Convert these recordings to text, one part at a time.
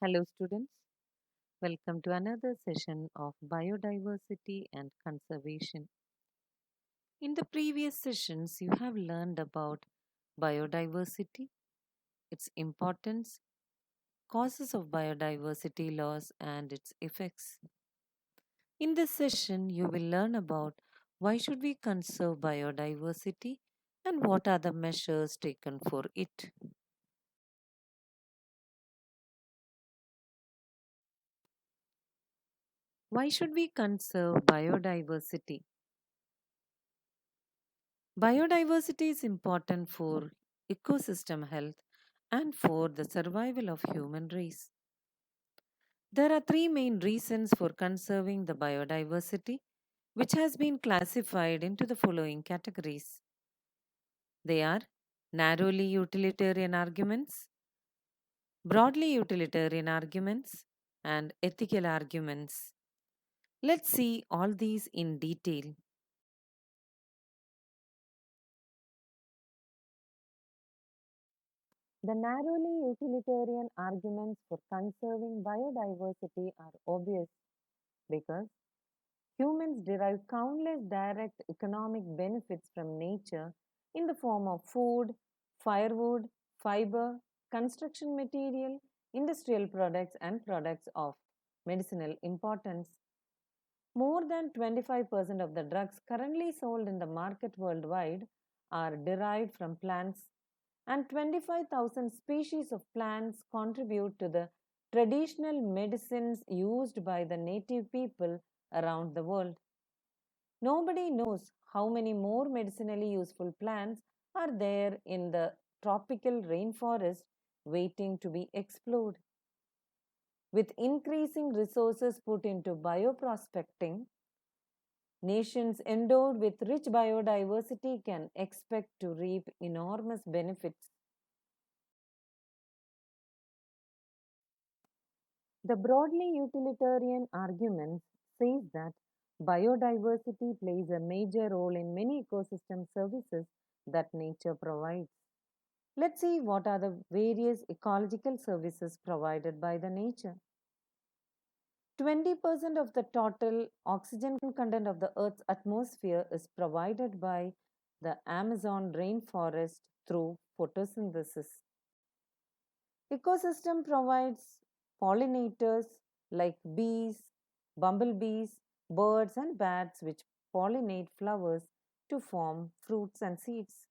Hello, students. Welcome to another session of biodiversity and conservation. In the previous sessions, you have learned about biodiversity, its importance, causes of biodiversity loss, and its effects. In this session, you will learn about why should we conserve biodiversity and what are the measures taken for it. Why should we conserve biodiversity? Biodiversity is important for ecosystem health and for the survival of human race. There are three main reasons for conserving the biodiversity, which has been classified into the following categories. They are narrowly utilitarian arguments, broadly utilitarian arguments, and ethical arguments. Let's see all these in detail. The narrowly utilitarian arguments for conserving biodiversity are obvious because humans derive countless direct economic benefits from nature in the form of food, firewood, fiber, construction material, industrial products, and products of medicinal importance. More than 25% of the drugs currently sold in the market worldwide are derived from plants, and 25,000 species of plants contribute to the traditional medicines used by the native people around the world. Nobody knows how many more medicinally useful plants are there in the tropical rainforest waiting to be explored. With increasing resources put into bioprospecting, nations endowed with rich biodiversity can expect to reap enormous benefits. The broadly utilitarian argument says that biodiversity plays a major role in many ecosystem services that nature provides. Let's see what are the various ecological services provided by the nature. 20% of the total oxygen content of the Earth's atmosphere is provided by the Amazon rainforest through photosynthesis. Ecosystem provides pollinators like bees, bumblebees, birds, and bats which pollinate flowers to form fruits and seeds.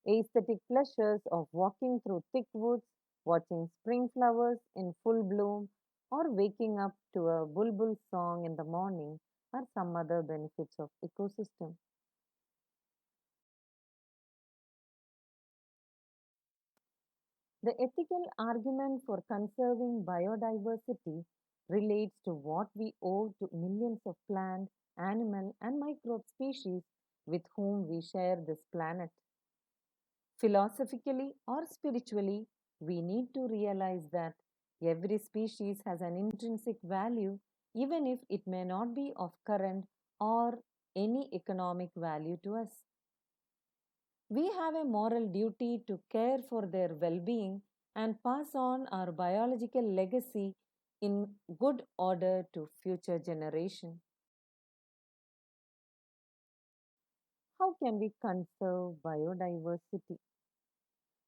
Aesthetic pleasures of walking through thick woods, watching spring flowers in full bloom, or waking up to a bulbul song in the morning are some other benefits of ecosystem. The ethical argument for conserving biodiversity relates to what we owe to millions of plant, animal, and microbe species with whom we share this planet. Philosophically or spiritually, we need to realize that every species has an intrinsic value, even if it may not be of current or any economic value to us. We have a moral duty to care for their well being and pass on our biological legacy in good order to future generations. How can we conserve biodiversity?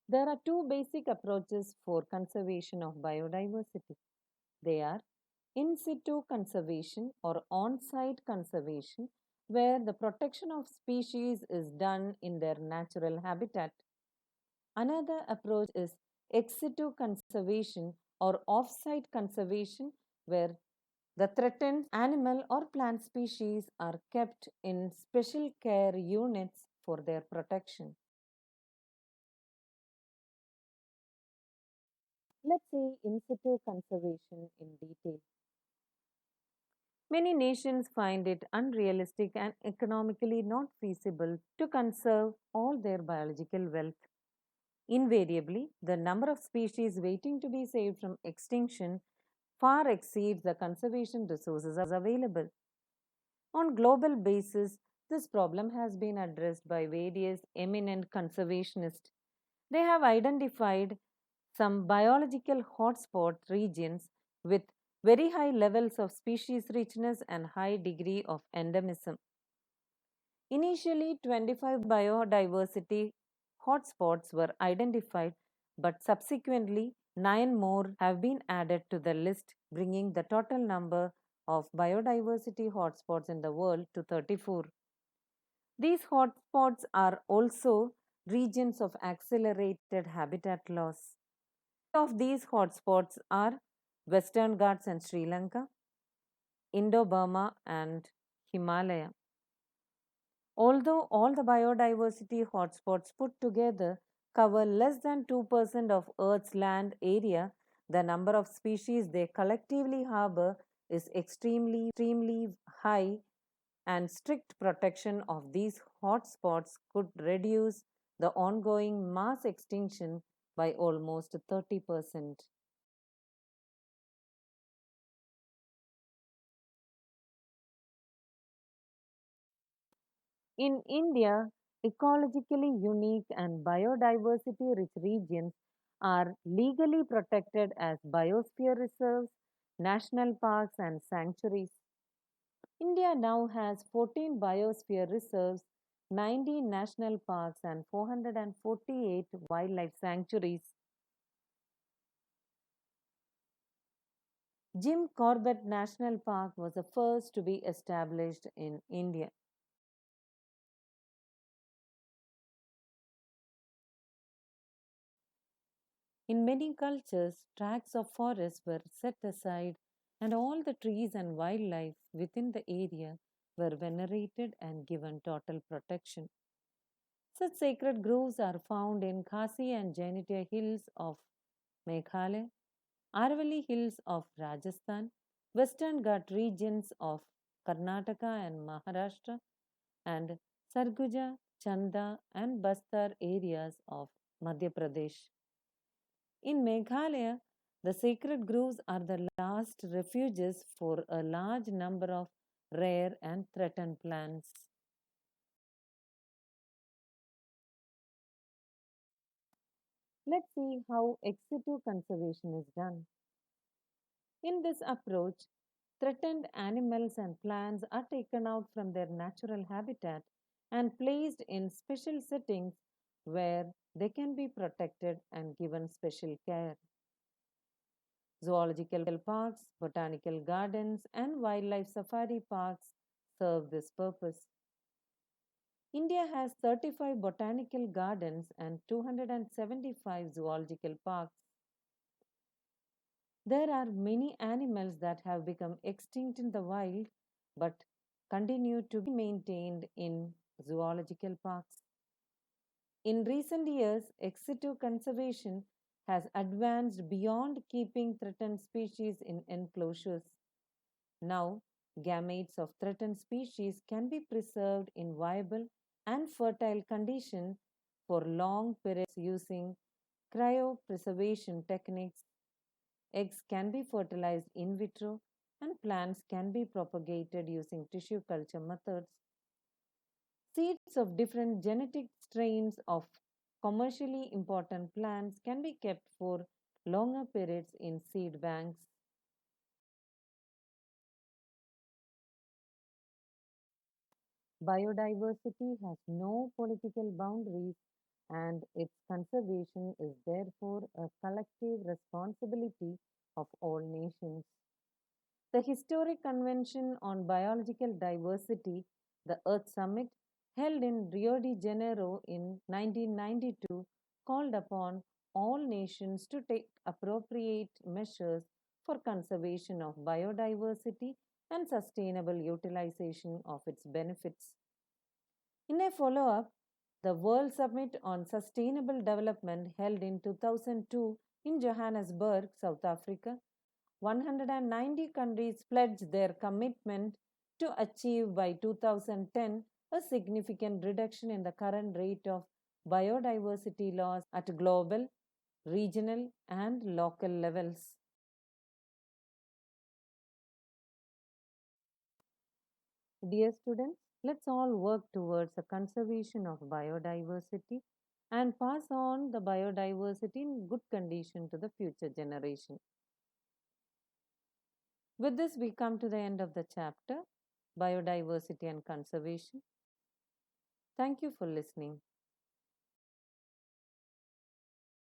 There are two basic approaches for conservation of biodiversity. They are in situ conservation or on site conservation, where the protection of species is done in their natural habitat. Another approach is ex situ conservation or off site conservation, where the threatened animal or plant species are kept in special care units for their protection. Let's see in situ conservation in detail. Many nations find it unrealistic and economically not feasible to conserve all their biological wealth. Invariably, the number of species waiting to be saved from extinction far exceeds the conservation resources available. On global basis, this problem has been addressed by various eminent conservationists. They have identified some biological hotspot regions with very high levels of species richness and high degree of endemism. Initially, 25 biodiversity hotspots were identified, but subsequently, 9 more have been added to the list, bringing the total number of biodiversity hotspots in the world to 34. These hotspots are also regions of accelerated habitat loss. Of these hotspots are Western Ghats and Sri Lanka, Indo-Burma and Himalaya. Although all the biodiversity hotspots put together cover less than 2% of Earth's land area, the number of species they collectively harbor is extremely high, and strict protection of these hotspots could reduce the ongoing mass extinction by almost 30%. In India, ecologically unique and biodiversity rich regions are legally protected as biosphere reserves, national parks, and sanctuaries. India now has 14 biosphere reserves, 19 national parks, and 448 wildlife sanctuaries. Jim Corbett National Park was the first to be established in India. In many cultures, tracts of forest were set aside, and all the trees and wildlife within the area were venerated and given total protection. Such sacred groves are found in Khasi and Jainitia hills of Meghalaya, Aravalli hills of Rajasthan, Western Ghat regions of Karnataka and Maharashtra, and Sarguja, Chanda, and Bastar areas of Madhya Pradesh. In Meghalaya, the sacred groves are the last refuges for a large number of rare and threatened plants. Let's see how ex-situ conservation is done. In this approach, threatened animals and plants are taken out from their natural habitat and placed in special settings where they can be protected and given special care. Zoological parks, botanical gardens, and wildlife safari parks serve this purpose. India has 35 botanical gardens and 275 zoological parks. There are many animals that have become extinct in the wild but continue to be maintained in zoological parks. In recent years, ex situ conservation has advanced beyond keeping threatened species in enclosures. Now, gametes of threatened species can be preserved in viable and fertile condition for long periods using cryopreservation techniques. Eggs can be fertilized in vitro, and plants can be propagated using tissue culture methods. Seeds of different genetic strains of commercially important plants can be kept for longer periods in seed banks. Biodiversity has no political boundaries, and its conservation is therefore a collective responsibility of all nations. The Historic Convention on Biological Diversity, the Earth Summit, held in Rio de Janeiro in 1992, called upon all nations to take appropriate measures for conservation of biodiversity and sustainable utilization of its benefits. In a follow up, the World Summit on Sustainable Development held in 2002 in Johannesburg, South Africa, 190 countries pledged their commitment to achieve by 2010 a significant reduction in the current rate of biodiversity loss at global, regional, and local levels. Dear students, let's all work towards the conservation of biodiversity and pass on the biodiversity in good condition to the future generation. With this, we come to the end of the chapter, Biodiversity and Conservation. Thank you for listening.